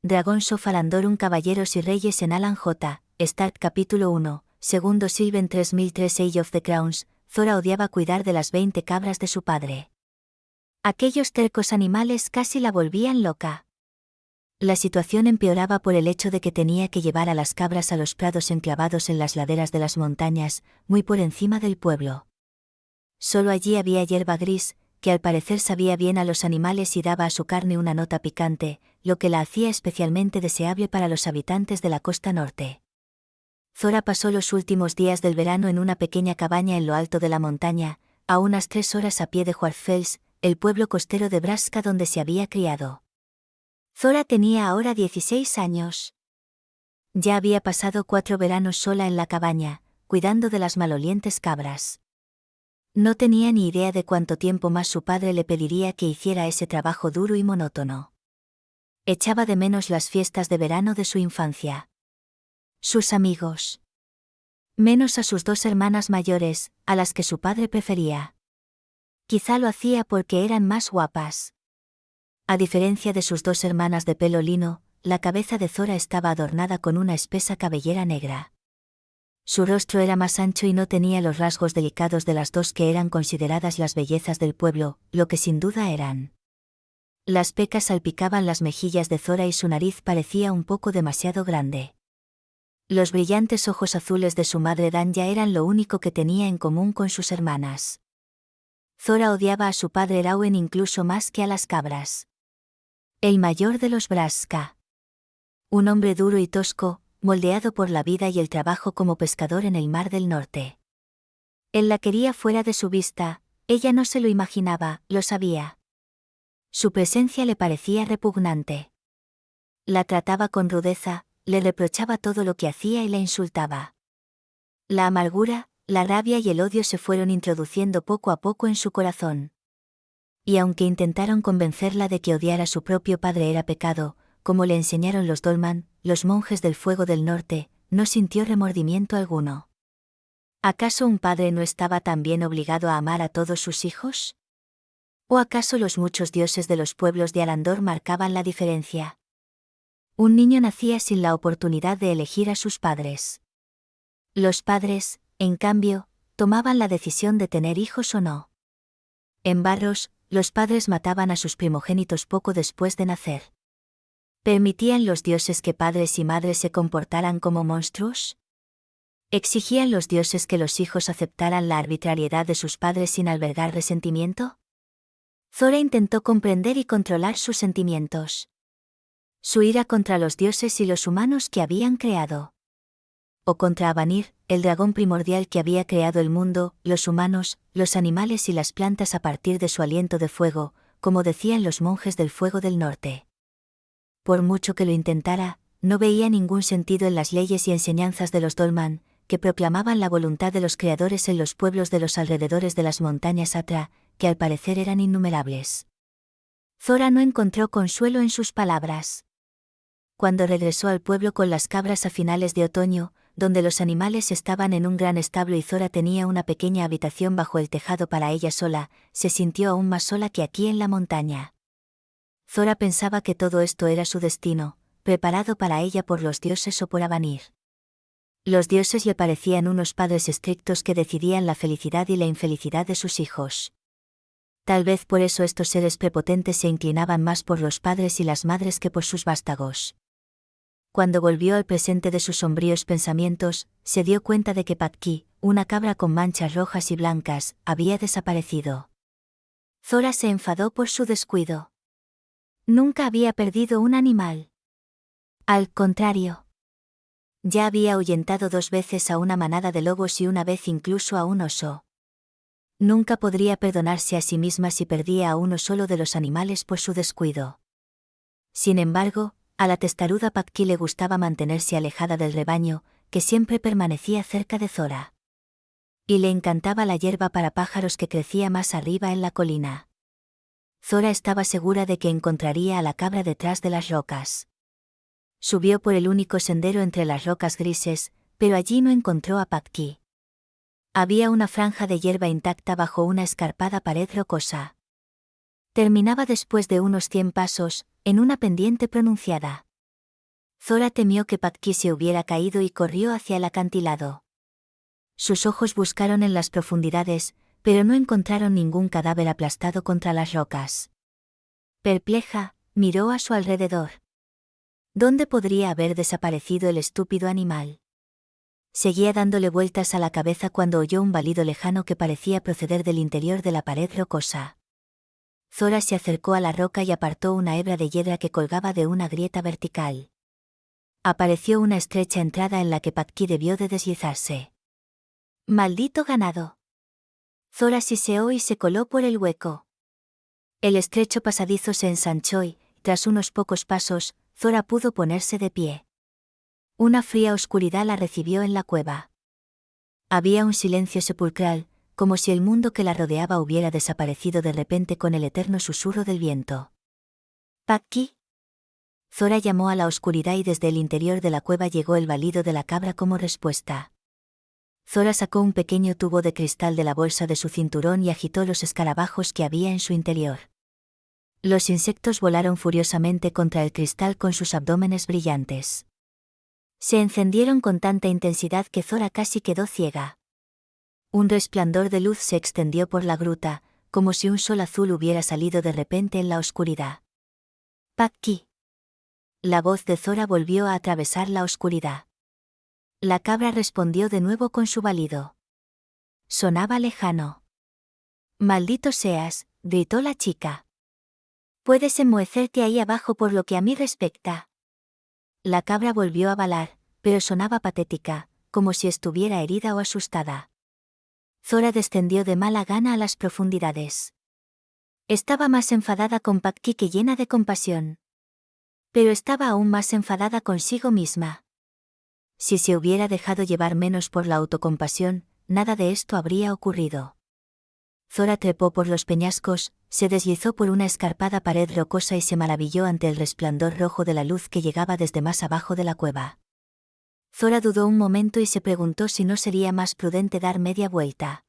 Dragón Sofalandorum Caballeros y Reyes en Alan J. Stark capítulo 1, segundo Sylven 3003 Age of the Crowns. Zora odiaba cuidar de las 20 cabras de su padre. Aquellos tercos animales casi la volvían loca. La situación empeoraba por el hecho de que tenía que llevar a las cabras a los prados enclavados en las laderas de las montañas, muy por encima del pueblo. Solo allí había hierba gris, que al parecer sabía bien a los animales y daba a su carne una nota picante, lo que la hacía especialmente deseable para los habitantes de la costa norte. Zora pasó los últimos días del verano en una pequeña cabaña en lo alto de la montaña, a unas 3 horas a pie de Huartfels, el pueblo costero de Braska donde se había criado. Zora tenía ahora 16 años. Ya había pasado 4 veranos sola en la cabaña, cuidando de las malolientes cabras. No tenía ni idea de cuánto tiempo más su padre le pediría que hiciera ese trabajo duro y monótono. Echaba de menos las fiestas de verano de su infancia. Sus amigos. Menos a sus 2 hermanas mayores, a las que su padre prefería. Quizá lo hacía porque eran más guapas. A diferencia de sus 2 hermanas de pelo lino, la cabeza de Zora estaba adornada con una espesa cabellera negra. Su rostro era más ancho y no tenía los rasgos delicados de las 2 que eran consideradas las bellezas del pueblo, lo que sin duda eran. Las pecas salpicaban las mejillas de Zora y su nariz parecía un poco demasiado grande. Los brillantes ojos azules de su madre Danya eran lo único que tenía en común con sus hermanas. Zora odiaba a su padre Erauen incluso más que a las cabras. El mayor de los Braska. Un hombre duro y tosco, moldeado por la vida y el trabajo como pescador en el Mar del Norte. Él la quería fuera de su vista, ella no se lo imaginaba, lo sabía. Su presencia le parecía repugnante. La trataba con rudeza, le reprochaba todo lo que hacía y la insultaba. La amargura, la rabia y el odio se fueron introduciendo poco a poco en su corazón. Y aunque intentaron convencerla de que odiar a su propio padre era pecado, como le enseñaron los Dolman, los monjes del fuego del norte, no sintió remordimiento alguno. ¿Acaso un padre no estaba también obligado a amar a todos sus hijos? ¿O acaso los muchos dioses de los pueblos de Alandor marcaban la diferencia? Un niño nacía sin la oportunidad de elegir a sus padres. Los padres, en cambio, tomaban la decisión de tener hijos o no. En Barros, los padres mataban a sus primogénitos poco después de nacer. ¿Permitían los dioses que padres y madres se comportaran como monstruos? ¿Exigían los dioses que los hijos aceptaran la arbitrariedad de sus padres sin albergar resentimiento? Zora intentó comprender y controlar sus sentimientos. Su ira contra los dioses y los humanos que habían creado. O contra Avanir, el dragón primordial que había creado el mundo, los humanos, los animales y las plantas a partir de su aliento de fuego, como decían los monjes del fuego del norte. Por mucho que lo intentara, no veía ningún sentido en las leyes y enseñanzas de los Dolman, que proclamaban la voluntad de los creadores en los pueblos de los alrededores de las montañas Atra, que al parecer eran innumerables. Zora no encontró consuelo en sus palabras. Cuando regresó al pueblo con las cabras a finales de otoño, donde los animales estaban en un gran establo y Zora tenía una pequeña habitación bajo el tejado para ella sola, se sintió aún más sola que aquí en la montaña. Zora pensaba que todo esto era su destino, preparado para ella por los dioses o por Avanir. Los dioses le parecían unos padres estrictos que decidían la felicidad y la infelicidad de sus hijos. Tal vez por eso estos seres prepotentes se inclinaban más por los padres y las madres que por sus vástagos. Cuando volvió al presente de sus sombríos pensamientos, se dio cuenta de que Patki, una cabra con manchas rojas y blancas, había desaparecido. Zora se enfadó por su descuido. Nunca había perdido un animal. Al contrario. Ya había ahuyentado 2 veces a una manada de lobos y una vez incluso a un oso. Nunca podría perdonarse a sí misma si perdía a uno solo de los animales por su descuido. Sin embargo, a la testaruda Patki le gustaba mantenerse alejada del rebaño, que siempre permanecía cerca de Zora. Y le encantaba la hierba para pájaros que crecía más arriba en la colina. Zora estaba segura de que encontraría a la cabra detrás de las rocas. Subió por el único sendero entre las rocas grises, pero allí no encontró a Patki. Había una franja de hierba intacta bajo una escarpada pared rocosa. Terminaba después de unos 100 pasos, en una pendiente pronunciada. Zora temió que Patki se hubiera caído y corrió hacia el acantilado. Sus ojos buscaron en las profundidades, pero no encontraron ningún cadáver aplastado contra las rocas. Perpleja, miró a su alrededor. ¿Dónde podría haber desaparecido el estúpido animal? Seguía dándole vueltas a la cabeza cuando oyó un balido lejano que parecía proceder del interior de la pared rocosa. Zora se acercó a la roca y apartó una hebra de hiedra que colgaba de una grieta vertical. Apareció una estrecha entrada en la que Patki debió de deslizarse. ¡Maldito ganado! Zora siseó y se coló por el hueco. El estrecho pasadizo se ensanchó y, tras unos pocos pasos, Zora pudo ponerse de pie. Una fría oscuridad la recibió en la cueva. Había un silencio sepulcral, como si el mundo que la rodeaba hubiera desaparecido de repente con el eterno susurro del viento. ¿Patki? Zora llamó a la oscuridad y desde el interior de la cueva llegó el balido de la cabra como respuesta. Zora sacó un pequeño tubo de cristal de la bolsa de su cinturón y agitó los escarabajos que había en su interior. Los insectos volaron furiosamente contra el cristal con sus abdómenes brillantes. Se encendieron con tanta intensidad que Zora casi quedó ciega. Un resplandor de luz se extendió por la gruta, como si un sol azul hubiera salido de repente en la oscuridad. «Patki». La voz de Zora volvió a atravesar la oscuridad. La cabra respondió de nuevo con su balido. Sonaba lejano. «Maldito seas», gritó la chica. «Puedes enmohecerte ahí abajo por lo que a mí respecta». La cabra volvió a balar, pero sonaba patética, como si estuviera herida o asustada. Zora descendió de mala gana a las profundidades. Estaba más enfadada con Patki que llena de compasión. Pero estaba aún más enfadada consigo misma. Si se hubiera dejado llevar menos por la autocompasión, nada de esto habría ocurrido. Zora trepó por los peñascos, se deslizó por una escarpada pared rocosa y se maravilló ante el resplandor rojo de la luz que llegaba desde más abajo de la cueva. Zora dudó un momento y se preguntó si no sería más prudente dar media vuelta.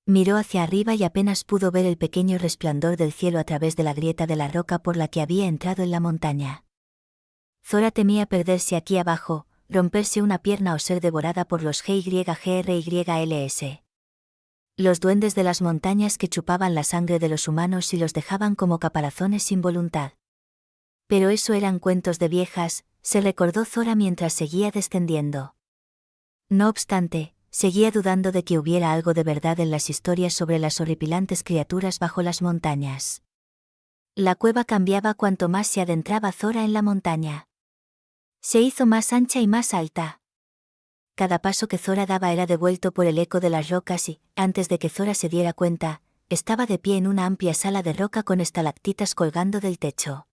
Miró hacia arriba y apenas pudo ver el pequeño resplandor del cielo a través de la grieta de la roca por la que había entrado en la montaña. Zora temía perderse aquí abajo, romperse una pierna o ser devorada por los GYGRYLS. Los duendes de las montañas que chupaban la sangre de los humanos y los dejaban como caparazones sin voluntad. Pero eso eran cuentos de viejas, se recordó Zora mientras seguía descendiendo. No obstante, seguía dudando de que hubiera algo de verdad en las historias sobre las horripilantes criaturas bajo las montañas. La cueva cambiaba cuanto más se adentraba Zora en la montaña. Se hizo más ancha y más alta. Cada paso que Zora daba era devuelto por el eco de las rocas y, antes de que Zora se diera cuenta, estaba de pie en una amplia sala de roca con estalactitas colgando del techo.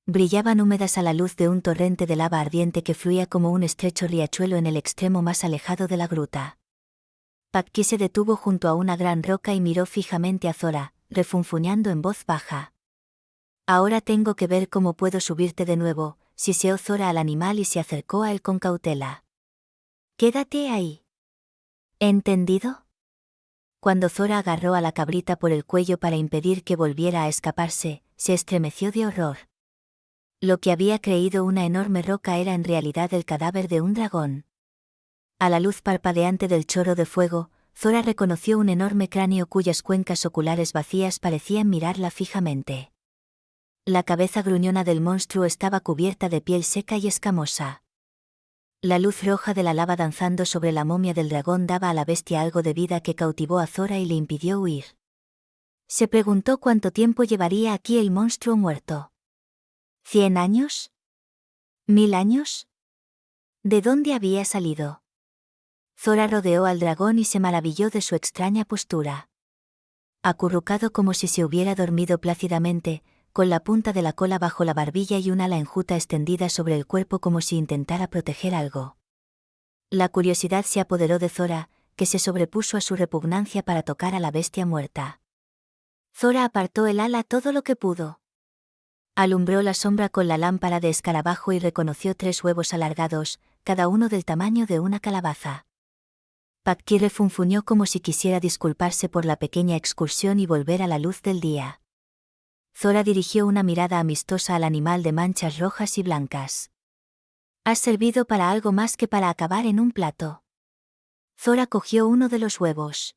Brillaban húmedas a la luz de un torrente de lava ardiente que fluía como un estrecho riachuelo en el extremo más alejado de la gruta. Patki se detuvo junto a una gran roca y miró fijamente a Zora, refunfuñando en voz baja. «Ahora tengo que ver cómo puedo subirte de nuevo», siseó Zora al animal y se acercó a él con cautela. «Quédate ahí». ¿Entendido? Cuando Zora agarró a la cabrita por el cuello para impedir que volviera a escaparse, se estremeció de horror. Lo que había creído una enorme roca era en realidad el cadáver de un dragón. A la luz parpadeante del chorro de fuego, Zora reconoció un enorme cráneo cuyas cuencas oculares vacías parecían mirarla fijamente. La cabeza gruñona del monstruo estaba cubierta de piel seca y escamosa. La luz roja de la lava danzando sobre la momia del dragón daba a la bestia algo de vida que cautivó a Zora y le impidió huir. Se preguntó cuánto tiempo llevaría aquí el monstruo muerto. ¿100 años? ¿1000 años? ¿De dónde había salido? Zora rodeó al dragón y se maravilló de su extraña postura. Acurrucado como si se hubiera dormido plácidamente, con la punta de la cola bajo la barbilla y un ala enjuta extendida sobre el cuerpo como si intentara proteger algo. La curiosidad se apoderó de Zora, que se sobrepuso a su repugnancia para tocar a la bestia muerta. Zora apartó el ala todo lo que pudo. Alumbró la sombra con la lámpara de escarabajo y reconoció 3 huevos alargados, cada uno del tamaño de una calabaza. Patki refunfuñó como si quisiera disculparse por la pequeña excursión y volver a la luz del día. Zora dirigió una mirada amistosa al animal de manchas rojas y blancas. Has servido para algo más que para acabar en un plato. Zora cogió uno de los huevos.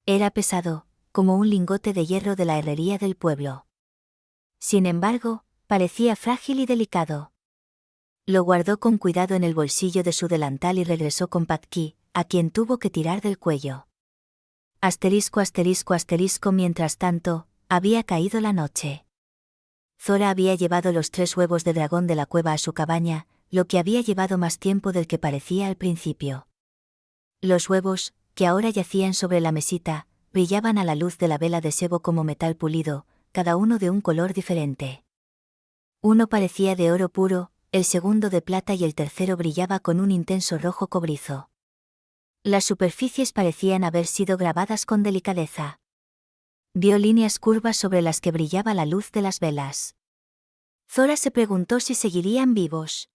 Era pesado, como un lingote de hierro de la herrería del pueblo. Sin embargo, parecía frágil y delicado. Lo guardó con cuidado en el bolsillo de su delantal y regresó con Patki, a quien tuvo que tirar del cuello. Asterisco asterisco asterisco. Mientras tanto, había caído la noche. Zora había llevado los 3 huevos de dragón de la cueva a su cabaña, lo que había llevado más tiempo del que parecía al principio. Los huevos, que ahora yacían sobre la mesita, brillaban a la luz de la vela de sebo como metal pulido, cada uno de un color diferente. Uno parecía de oro puro, el segundo de plata y el tercero brillaba con un intenso rojo cobrizo. Las superficies parecían haber sido grabadas con delicadeza. Vio líneas curvas sobre las que brillaba la luz de las velas. Zora se preguntó si seguirían vivos.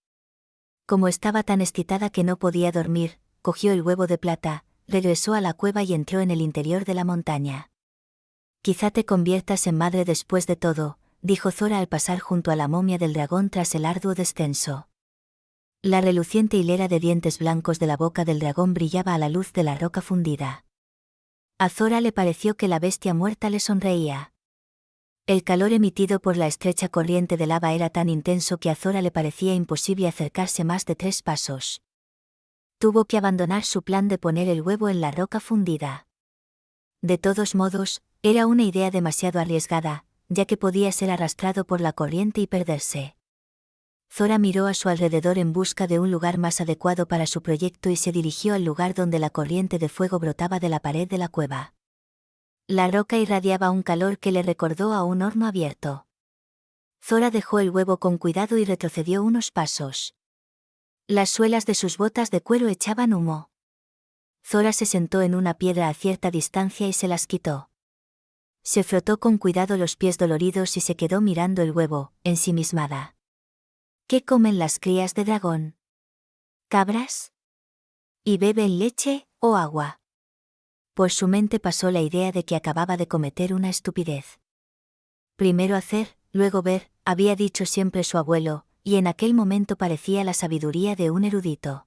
Como estaba tan excitada que no podía dormir, cogió el huevo de plata, regresó a la cueva y entró en el interior de la montaña. Quizá te conviertas en madre después de todo, dijo Zora al pasar junto a la momia del dragón tras el arduo descenso. La reluciente hilera de dientes blancos de la boca del dragón brillaba a la luz de la roca fundida. A Zora le pareció que la bestia muerta le sonreía. El calor emitido por la estrecha corriente de lava era tan intenso que a Zora le parecía imposible acercarse más de 3 pasos. Tuvo que abandonar su plan de poner el huevo en la roca fundida. De todos modos, era una idea demasiado arriesgada, ya que podía ser arrastrado por la corriente y perderse. Zora miró a su alrededor en busca de un lugar más adecuado para su proyecto y se dirigió al lugar donde la corriente de fuego brotaba de la pared de la cueva. La roca irradiaba un calor que le recordó a un horno abierto. Zora dejó el huevo con cuidado y retrocedió unos pasos. Las suelas de sus botas de cuero echaban humo. Zora se sentó en una piedra a cierta distancia y se las quitó. Se frotó con cuidado los pies doloridos y se quedó mirando el huevo, ensimismada. ¿Qué comen las crías de dragón? ¿Cabras? ¿Y beben leche o agua? Por su mente pasó la idea de que acababa de cometer una estupidez. Primero hacer, luego ver, había dicho siempre su abuelo, y en aquel momento parecía la sabiduría de un erudito.